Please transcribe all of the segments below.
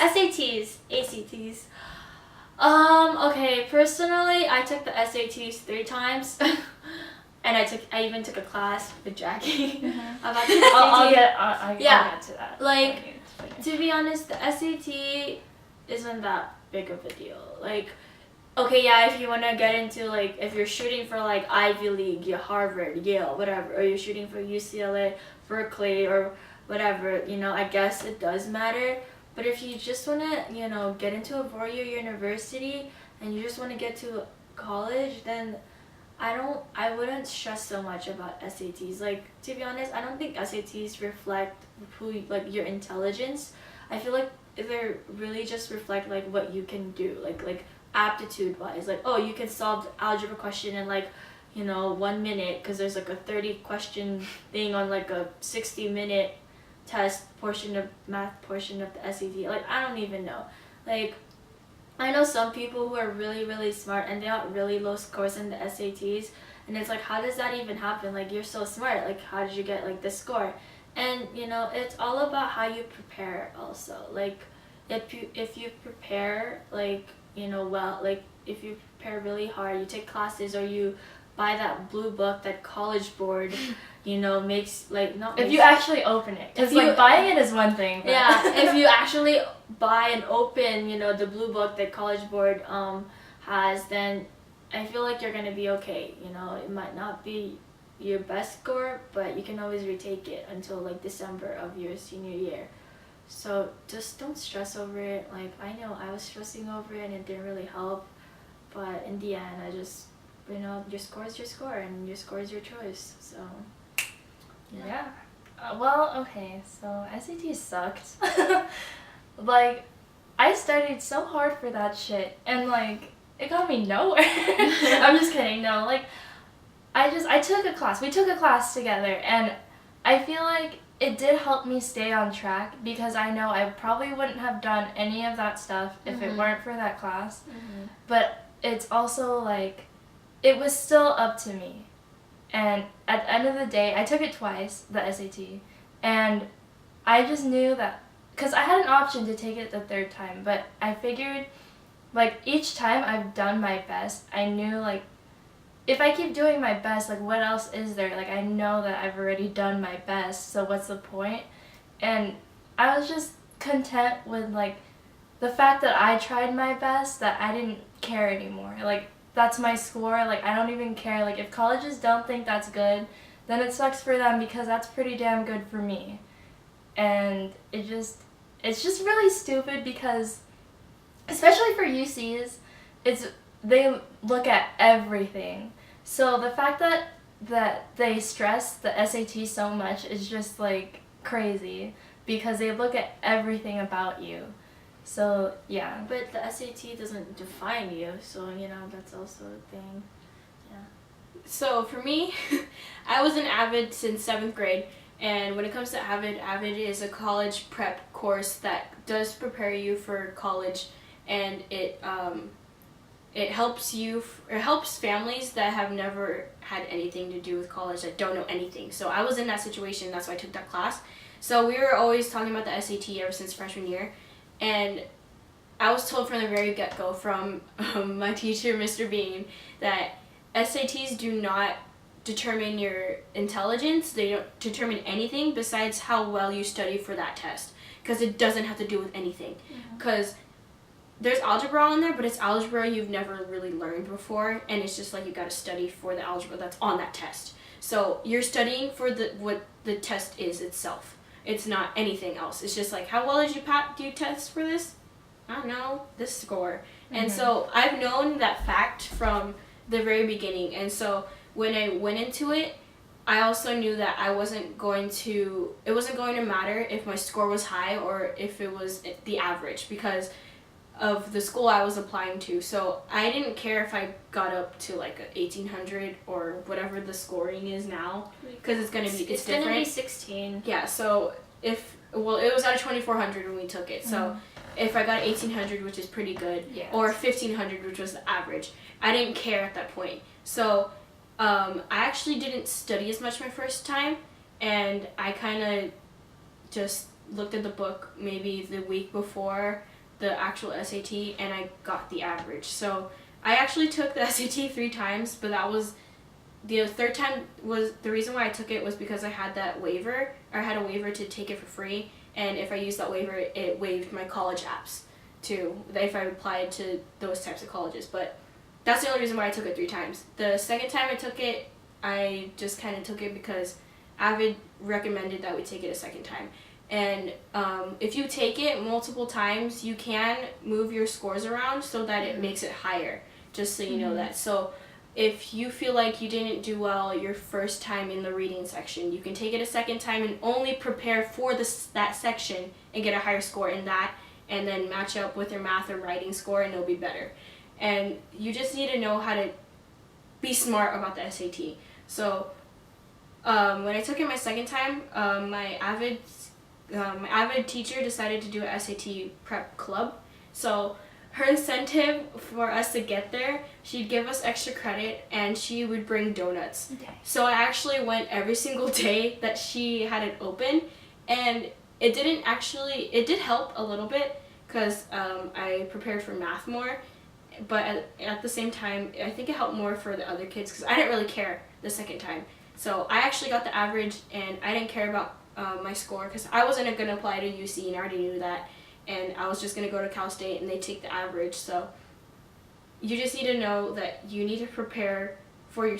SATs, ACTs. Okay, personally, I took the SATs 3 times. And I even took a class with Jackie about the SAT. I'll get to that. Like, to be honest, the SAT isn't that big of a deal. Like, okay, yeah, if you want to get into, like, if you're shooting for, like, Ivy League, Harvard, Yale, whatever, or you're shooting for UCLA, Berkeley, or whatever, I guess it does matter. But if you just want to, get into a 4-year university and you just want to get to college, then I wouldn't stress so much about SATs. Like, to be honest, I don't think SATs reflect your intelligence. I feel like they really just reflect, like, what you can do, like aptitude wise. Like, oh, you can solve the algebra question in, like, 1 minute, because there's, like, a 30 question thing on, like, a 60-minute math portion of the SAT. Like, I don't even know. Like, I know some people who are really, really smart and they got really low scores in the SATs, and it's like, how does that even happen? Like, you're so smart, like, how did you get, like, this score? And it's all about how you prepare also. Like, if you prepare, like, well, like, if you prepare really hard, you take classes, or you buy that blue book that College Board makes, like, not if you actually open it, because, like, buying it is one thing, but yeah, if you actually buy and open the blue book that College Board has, then I feel like you're gonna be okay. It might not be your best score, but you can always retake it until, like, December of your senior year. So just don't stress over it. Like, I know I was stressing over it and it didn't really help, but in the end, I just your score is your score, and your score is your choice. So yeah. Well, okay, so SAT sucked. Like, I studied so hard for that shit, and, like, it got me nowhere. I'm just kidding. No, like, I took a class. We took a class together, and I feel like it did help me stay on track, because I know I probably wouldn't have done any of that stuff if it weren't for that class. But it's also, like, it was still up to me. And at the end of the day, I took it twice, the SAT, and I just knew that, because I had an option to take it the 3rd time, but I figured, like, each time I've done my best, I knew, like, if I keep doing my best, like, what else is there? Like, I know that I've already done my best, so what's the point? And I was just content with, like, the fact that I tried my best, that I didn't care anymore. Like, that's my score. Like, I don't even care. Like, if colleges don't think that's good, then it sucks for them, because that's pretty damn good for me. And it's just really stupid, because especially for UCs, they look at everything. So the fact that they stress the SAT so much is just, like, crazy, because they look at everything about you. So, yeah. But the SAT doesn't define you, so, that's also a thing. Yeah. So, for me, I was an AVID since 7th grade, and when it comes to AVID is a college prep course that does prepare you for college, and it helps families that have never had anything to do with college, that don't know anything. So I was in that situation, that's why I took that class. So we were always talking about the SAT ever since freshman year, and I was told from the very get-go from my teacher, Mr. Bean, that SATs do not determine your intelligence. They don't determine anything besides how well you study for that test, because it doesn't have to do with anything. Because there's algebra on there, but it's algebra you've never really learned before, and it's just like you got to study for the algebra that's on that test. So you're studying for what the test is itself. It's not anything else. It's just like, how well did you test for this? I don't know, this score. And so I've known that fact from the very beginning, and so when I went into it, I also knew that it wasn't going to matter if my score was high or if it was the average, because of the school I was applying to. So I didn't care if I got up to like a 1800 or whatever the scoring is now, because it's different. Gonna be 16. Yeah, so it was out of 2400 when we took it. So if I got 1800, which is pretty good, or 1500, which was the average, I didn't care at that point. So I actually didn't study as much my first time, and I kind of just looked at the book maybe the week before the actual SAT, and I got the average. So I actually took the SAT 3 times, but that was the third time was the reason why I took it was because I had that waiver, or I had a waiver to take it for free, and if I used that waiver, it waived my college apps too, if I applied to those types of colleges. But that's the only reason why I took it 3 times. The second time I took it, I just kind of took it because Avid recommended that we take it a second time. And if you take it multiple times, you can move your scores around so that it makes it higher, just so you know that. So if you feel like you didn't do well your first time in the reading section, you can take it a second time and only prepare for that section and get a higher score in that, and then match up with your math or writing score, and it'll be better. And you just need to know how to be smart about the SAT. So when I took it my second time, my Avid teacher decided to do an SAT prep club. So her incentive for us to get there, she'd give us extra credit and she would bring donuts. Okay. So I actually went every single day that she had it open, and it did help a little bit because I prepared for math more, but at the same time, I think it helped more for the other kids because I didn't really care the second time. So I actually got the average, and I didn't care about my score because I wasn't going to apply to UC, and I already knew that, and I was just going to go to Cal State and they take the average. So you just need to know that you need to prepare for your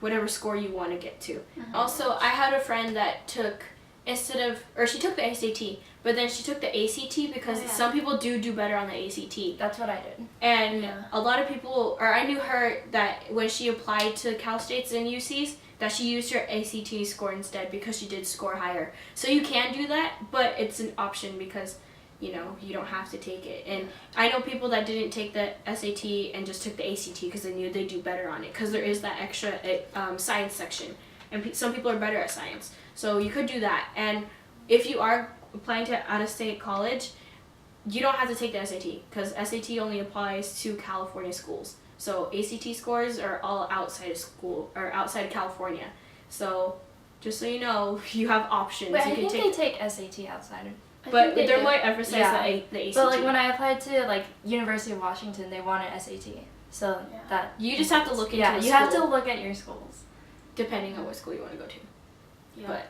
whatever score you want to get to. Also, I had a friend that took she took the SAT, but then she took the ACT because some people do better on the ACT. That's what I did. And a lot of people, or I knew her that when she applied to Cal States and UCs, that she used her ACT score instead because she did score higher. So you can do that, but it's an option because, you don't have to take it. And I know people that didn't take the SAT and just took the ACT because they knew they'd do better on it, because there is that extra science section, and some people are better at science. So you could do that. And if you are applying to out-of-state college, you don't have to take the SAT because SAT only applies to California schools. So ACT scores are all outside of school or outside of California. So just so you know, you have options. But you I can think they take SAT outside of. But they're more emphasized the ACT. But like when I applied to University of Washington, they wanted SAT. So that you just have to look into the you have to look at your schools, depending on what school you want to go to. Yeah. But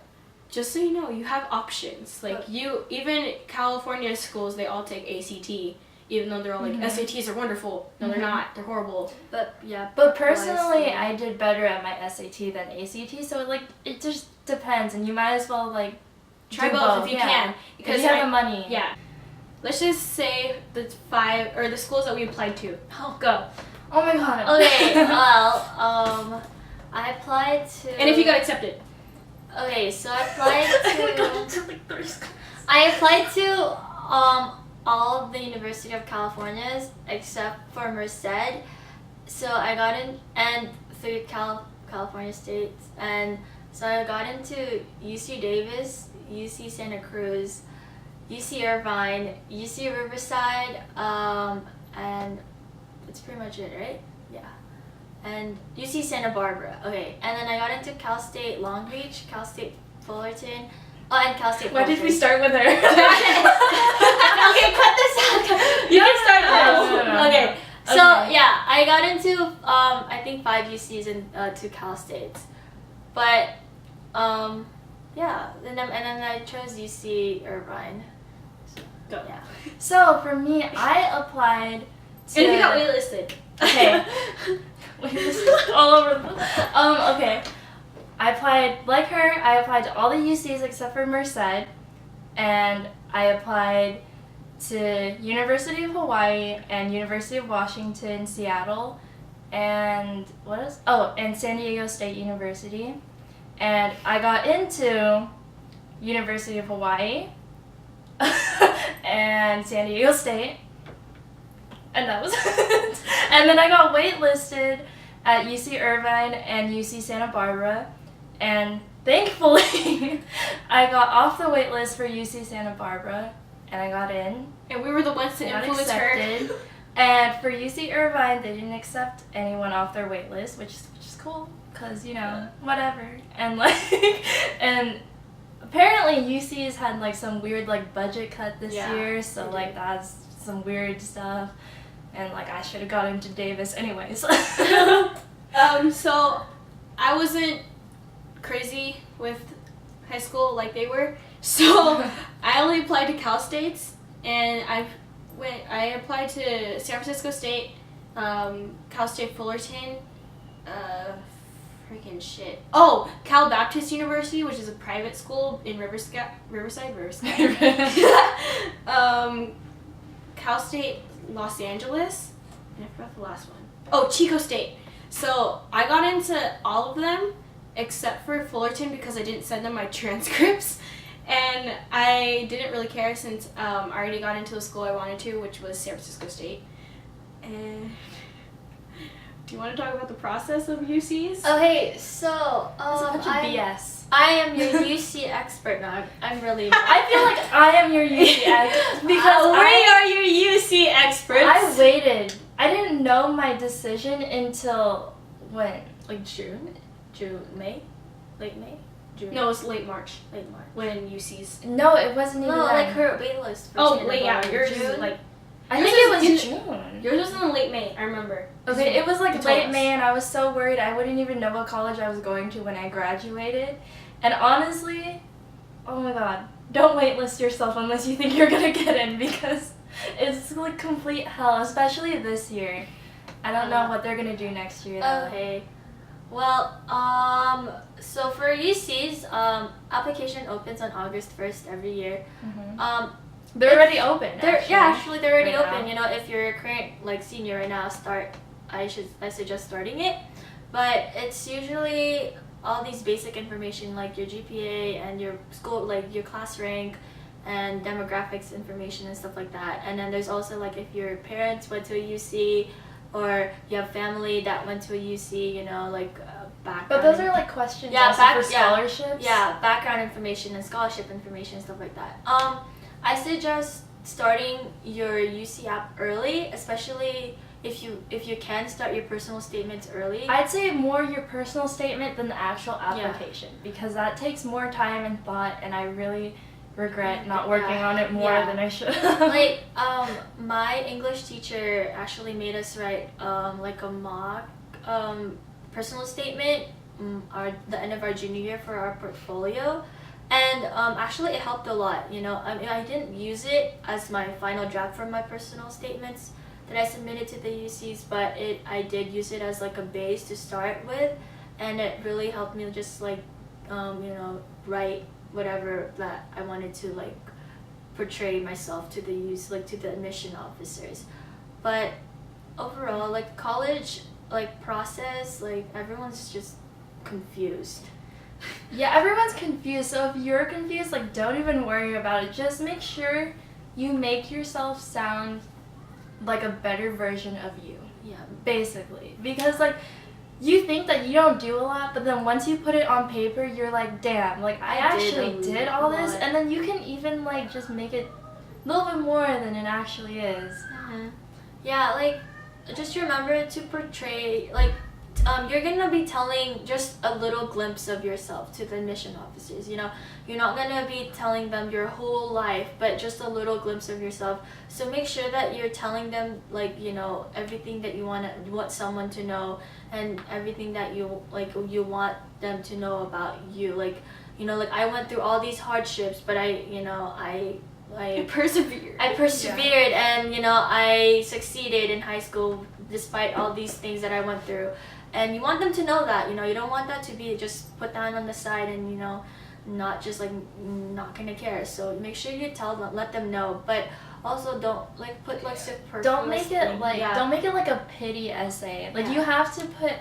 just so you know, you have options. Even California schools, they all take ACT, even though they're all like SATs are wonderful. No, they're not. They're horrible. But personally, I did better at my SAT than ACT. So it just depends, and you might as well try both if you can, because if you have the money. Yeah. Let's just say the schools that we applied to. Oh, go. Oh my god. Okay, well, I applied to. And if you got accepted. Okay, so I applied to. I applied to all of the University of Californias except for Merced. So I got in, and 3 California states, and so I got into UC Davis, UC Santa Cruz, UC Irvine, UC Riverside, and that's pretty much it, right? Yeah. And UC Santa Barbara. Okay, and then I got into Cal State Long Beach, Cal State Fullerton, and Cal State. Why did we start with her? Okay, cut this out. You can start with No. Okay. So yeah, I got into I think 5 UCs and 2 Cal States, but yeah, and then I chose UC Irvine. So, Go. yeah. So for me, I applied to. And if you got waitlisted. Okay. All over the okay. I applied to all the UCs except for Merced, and I applied to University of Hawaii and University of Washington, Seattle, and what else? Oh, and San Diego State University. And I got into University of Hawaii and San Diego State. And that was it. And then I got waitlisted at UC Irvine and UC Santa Barbara. And thankfully, I got off the waitlist for UC Santa Barbara. And I got in. And we were the ones to influence her. And for UC Irvine, they didn't accept anyone off their waitlist, which is cool. Because, whatever. And apparently UC's had like some weird like budget cut this Yeah, year, so they like did. that's some weird stuff. And like I should have got into Davis anyways. So I wasn't crazy with high school like they were. So I only applied to Cal State's, and I applied to San Francisco State, Cal State Fullerton, freaking shit. Oh, Cal Baptist University, which is a private school in Riverside. Cal State Los Angeles, and I forgot the last one. Oh, Chico State. So I got into all of them except for Fullerton because I didn't send them my transcripts, and I didn't really care since I already got into the school I wanted to, which was San Francisco State. And do you want to talk about the process of UCs? Okay, so It's a bunch of BS. I am your UC expert now. I'm really. I feel like I am your UC expert because we are your UC experts. I waited. I didn't know my decision until when? Like June, May, late May, June. No, it's late March late March. when UCs. No, it wasn't even No, then. like her waitlist. For Oh, Santa late, yeah. Barbara. Yours June. is like. I yours think it was is June. Yours was in late May. I remember. Okay, it was You like told late us. May, and I was so worried I wouldn't even know what college I was going to when I graduated. And honestly, oh my god, don't waitlist yourself unless you think you're gonna get in, because it's like complete hell, especially this year. I don't know what they're gonna do next year though. Okay. Well, so for UCs, application opens on August 1st every year. Mhm. They're already open. Actually they're already right open. now. You know, if you're a current like senior right now, I suggest starting it. But it's usually all these basic information like your GPA and your school, like your class rank and demographics information and stuff like that. And then there's also like if your parents went to a UC or you have family that went to a UC, you know, like background. But those are like questions Yeah, also for scholarships. Yeah, background information and scholarship information, stuff like that. I suggest starting your UC app early, especially if you can start your personal statements early. I'd say more your personal statement than the actual application because that takes more time and thought, and I really regret not working on it more than I should. Like my English teacher actually made us write like a mock personal statement the end of our junior year for our portfolio. And actually, it helped a lot. You know, I mean, I didn't use it as my final draft for my personal statements that I submitted to the UCs, but I did use it as like a base to start with, and it really helped me just like, you know, write whatever that I wanted to like portray myself to to the admission officers. But overall, like college, like process, like everyone's just confused. Yeah, everyone's confused, so if you're confused, like, don't even worry about it. Just make sure you make yourself sound like a better version of you. Yeah. Basically. Because, like, you think that you don't do a lot, but then once you put it on paper, you're like, damn, like, I actually did all this, and then you can even, like, just make it a little bit more than it actually is. Yeah, like, just remember to portray, like, you're gonna be telling just a little glimpse of yourself to the admission officers. You know, you're not gonna be telling them your whole life, but just a little glimpse of yourself. So make sure that you're telling them, like, you know, everything that you want someone to know, and everything that you want them to know about you. Like, you know, like I went through all these hardships, but I persevered. I persevered, and you know, I succeeded in high school despite all these things that I went through. And you want them to know that, you know, you don't want that to be just put down on the side and, you know, not just like not gonna care. So make sure you tell them, let them know, but also don't like put like superfluous. Don't make it thing. like Yeah. don't make it like a pity essay. Like Yeah.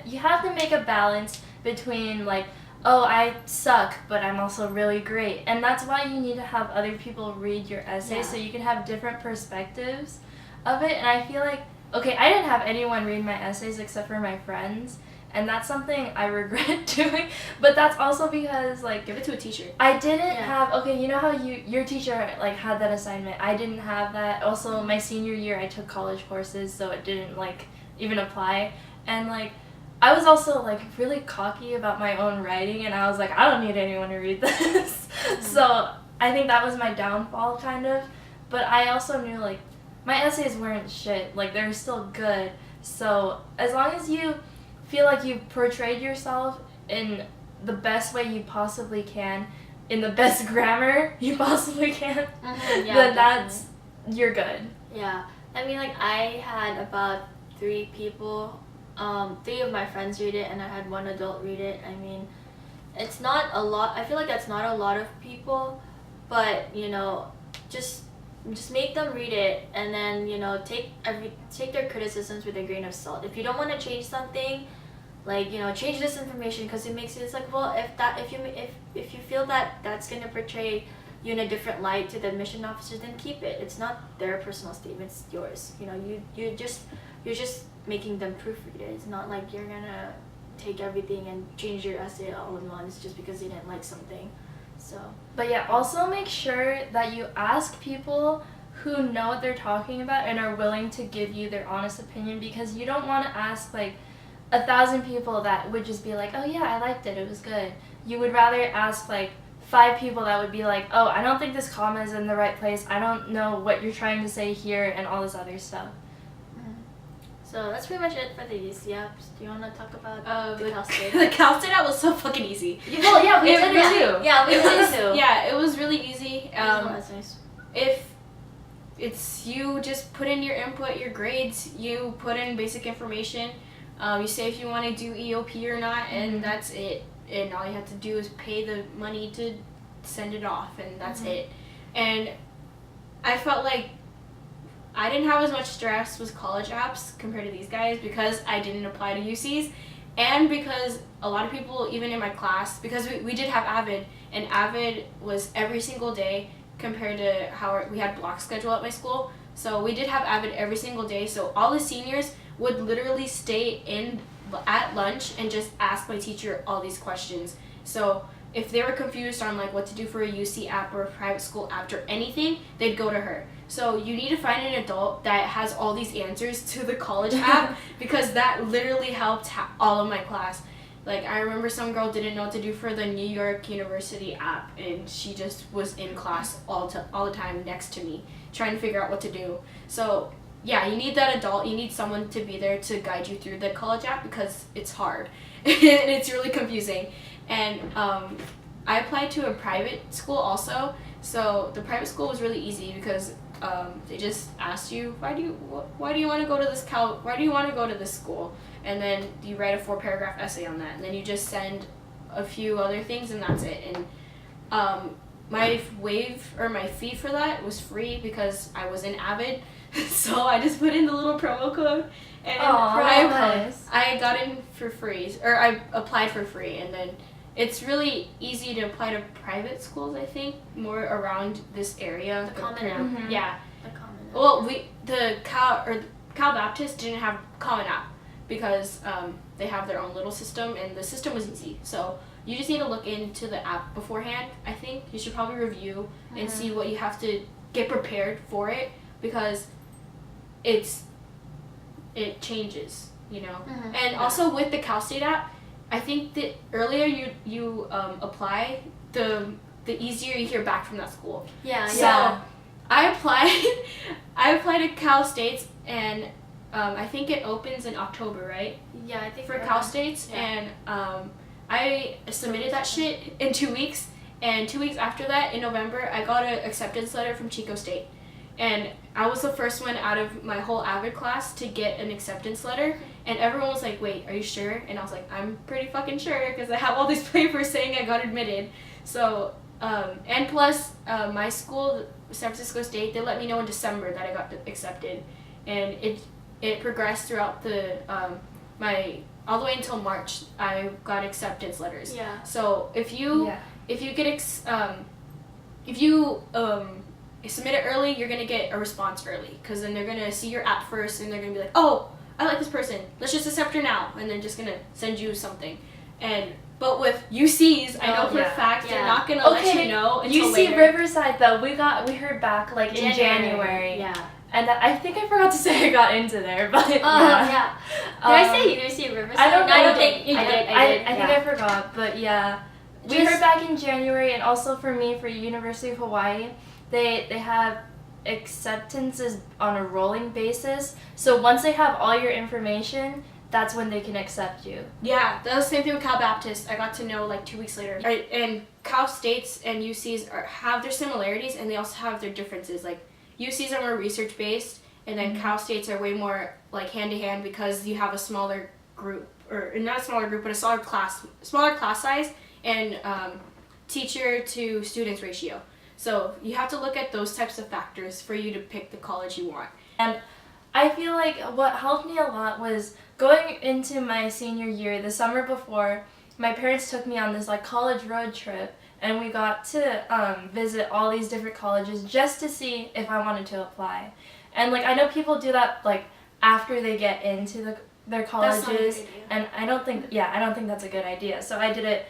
you have to make a balance between like, oh, I suck, but I'm also really great. And that's why you need to have other people read your essay Yeah. so you can have different perspectives of it. And I feel like, okay, I didn't have anyone read my essays except for my friends, and that's something I regret doing, but that's also because like Give it to a teacher. I didn't Yeah. have, okay, you know how your teacher like had that assignment. I didn't have that. Also, my senior year I took college courses, so it didn't like even apply. And like I was also like really cocky about my own writing, and I was like, I don't need anyone to read this. So I think that was my downfall, kind of. But I also knew like my essays weren't shit. Like they were still good. So as long as you feel like you portrayed yourself in the best way you possibly can, in the best grammar you possibly can, then that's you're good. Yeah, I mean, like I had about 3 people, 3 of my friends read it, and I had 1 adult read it. I mean, it's not a lot. I feel like that's not a lot of people, but you know, just make them read it, and then you know, take their criticisms with a grain of salt. If you don't want to change something, like you know, change this information because it makes it's like, well, if you feel that that's gonna portray you in a different light to the admission officers, then keep it. It's not their personal statement, it's yours. You know, you're just making them proofread it. It's not like you're gonna take everything and change your essay all in once just because you didn't like something. So, but yeah, also make sure that you ask people who know what they're talking about and are willing to give you their honest opinion, because you don't want to ask like 1,000 people that would just be like, oh yeah, I liked it, it was good. You would rather ask like 5 people that would be like, oh, I don't think this comma is in the right place, I don't know what you're trying to say here, and all this other stuff. So that's pretty much it for the UC apps. Do you want to talk about the Cal State? The Cal State app was so fucking easy. Well, yeah, we did it too. Yeah, we did it too. Yeah, it was really easy. That's nice. If it's you just put in your input, your grades, you put in basic information, you say if you want to do EOP or not, and that's it. And all you have to do is pay the money to send it off, and that's it. And I felt like I didn't have as much stress with college apps compared to these guys because I didn't apply to UCs, and because a lot of people, even in my class, because we did have Avid, and Avid was every single day compared to how we had block schedule at my school. So we did have Avid every single day, so all the seniors would literally stay in at lunch and just ask my teacher all these questions. So if they were confused on like what to do for a UC app or a private school app or anything, they'd go to her. So you need to find an adult that has all these answers to the college app, because that literally helped all of my class. Like I remember some girl didn't know what to do for the New York University app, and she just was in class all the time next to me trying to figure out what to do. So yeah, you need that adult. You need someone to be there to guide you through the college app, because it's hard and it's really confusing. And I applied to a private school also. So the private school was really easy because they just asked you, why do you want to go to this school, and then you write a 4-paragraph essay on that, and then you just send a few other things, and that's it. And my fee for that was free because I was in Avid. So I just put in the little promo code, and I got in for free, or I applied for free. And then it's really easy to apply to private schools, I think, more around this area. The Common App. Yeah. The Common App. Well, the Cal Baptist didn't have Common App because they have their own little system, and the system was easy. So you just need to look into the app beforehand. I think you should probably review and see what you have to get prepared for it, because it changes, you know. And also with the Cal State app, I think that earlier you apply, the easier you hear back from that school. Yeah. So I applied to Cal State's, and I think it opens in October, right? Yeah, I think for Cal State's, and I submitted that shit in 2 weeks, and 2 weeks after that, in November, I got an acceptance letter from Chico State. And I was the first one out of my whole Avid class to get an acceptance letter, and everyone was like, wait, are you sure? And I was like, I'm pretty fucking sure, because I have all these papers saying I got admitted. So, and plus, my school, San Francisco State, they let me know in December that I got accepted, and it progressed throughout all the way until March. I got acceptance letters. Yeah. So if you submit it early, you're gonna get a response early, because then they're gonna see your app first, and they're gonna be like, oh, I like this person, let's just accept her now, and they're just gonna send you something. But with UCs, I know for a fact they're not gonna let you know until UC later. Riverside though, we heard back like in January. Yeah. And I think I forgot to say I got into there, but Oh yeah. Did I say University of Riverside? I don't know. I don't think you did. I think I forgot, but yeah. We heard back in January, and also for me, for University of Hawaii, they have acceptances on a rolling basis. So once they have all your information, that's when they can accept you. Yeah, that was the same thing with Cal Baptist. I got to know like 2 weeks later. And Cal States and UCs have their similarities, and they also have their differences. Like UCs are more research based, and then Cal States are way more like hand to hand because you have a smaller group, or not a smaller group, but a smaller class size, and teacher to students ratio. So you have to look at those types of factors for you to pick the college you want. And I feel like what helped me a lot was going into my senior year, the summer before, my parents took me on this like college road trip, and we got to visit all these different colleges just to see if I wanted to apply. And like I know people do that like after they get into their colleges, and I don't think that's a good idea. So I did it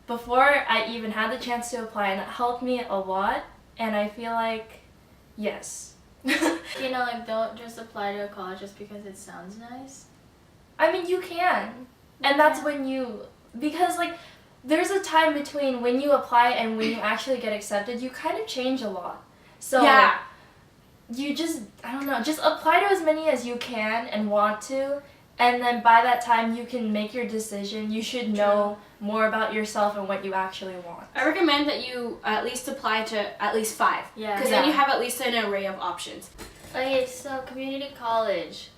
before I even had the chance to apply, and that helped me a lot. And I feel like yes. You know, like don't just apply to a college just because it sounds nice. I mean, you can. And that's when because like there's a time between when you apply and when you actually get accepted, you kind of change a lot. So yeah. You just, I don't know, just apply to as many as you can and want to, and then by that time you can make your decision. You should know more about yourself and what you actually want. I recommend that you at least apply to at least 5. Yeah. Because then you have at least an array of options. Okay, so community college.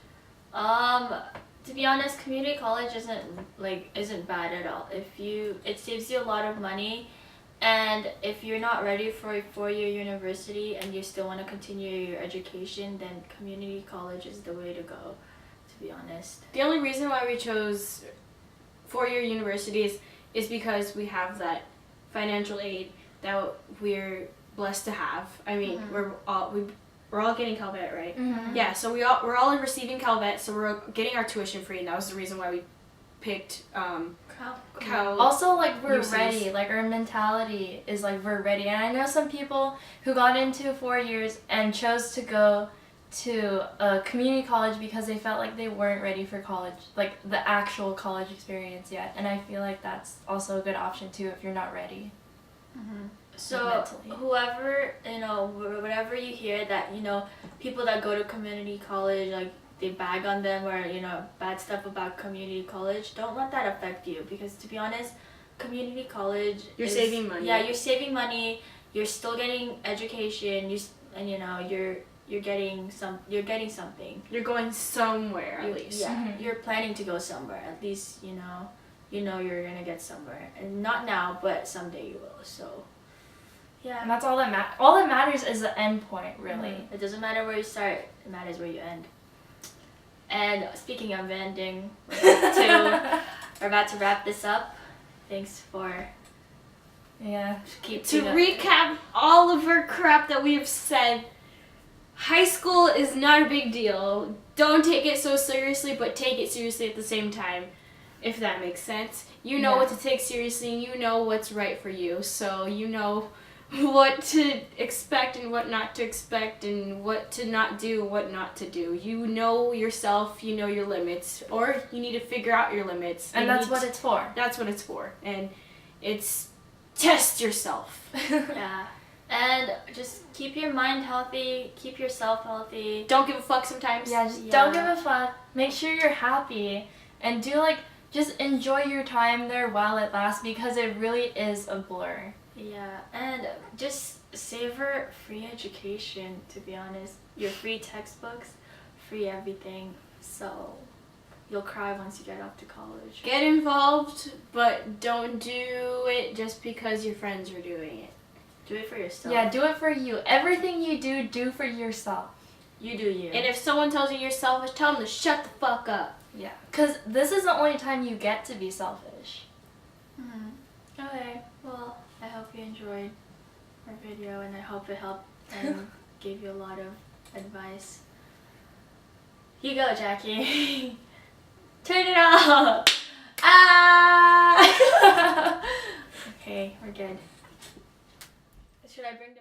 To be honest, community college isn't bad at all. It saves you a lot of money, and if you're not ready for a 4-year university and you still want to continue your education, then community college is the way to go, to be honest. The only reason why we chose 4-year universities is because we have that financial aid that we're blessed to have. I mean, we're all getting CalVet, right? Mm-hmm. Yeah, so we're all receiving CalVet, so we're getting our tuition free, and that was the reason why we picked Cal. Also, like, we're UCs. ready. Like, our mentality is like we're ready. And I know some people who got into 4 years and chose to go to a community college because they felt like they weren't ready for college, like the actual college experience yet. And I feel like that's also a good option too if you're not ready. So mentally. whoever, whatever you hear that, people that go to community college, like they bag on them or, bad stuff about community college, don't let that affect you, because to be honest, community college You're saving money. Yeah, you're saving money, you're still getting education, you're getting something. You're going somewhere at least. Yeah, you're planning to go somewhere. At least, you're gonna get somewhere. And not now, but someday you will. So, yeah. And that's all that matters. All that matters is the end point, really. It doesn't matter where you start. It matters where you end. And speaking of ending, we're about to wrap this up. Thanks for To recap all of our crap that we have said, high school is not a big deal. Don't take it so seriously, but take it seriously at the same time, if that makes sense. You know what to take seriously, and you know what's right for you. So you know what to expect and what not to expect, and what to not do, what not to do. You know yourself, you know your limits, or you need to figure out your limits. And that's what it's for. That's what it's for. And it's test yourself. Yeah. And just keep your mind healthy, keep yourself healthy. Don't give a fuck sometimes. Yeah, don't give a fuck. Make sure you're happy, and just enjoy your time there while it lasts, because it really is a blur. Yeah, and just savor free education, to be honest. Your free textbooks, free everything. So you'll cry once you get off to college. Get involved, but don't do it just because your friends are doing it. Do it for yourself. Yeah, do it for you. Everything you do for yourself. You do you. And if someone tells you you're selfish, tell them to shut the fuck up. Yeah, because this is the only time you get to be selfish. Okay, well, I hope you enjoyed our video, and I hope it helped and gave you a lot of advice. You go, Jackie. Turn it off. Ah! Okay, we're good. Should I bring the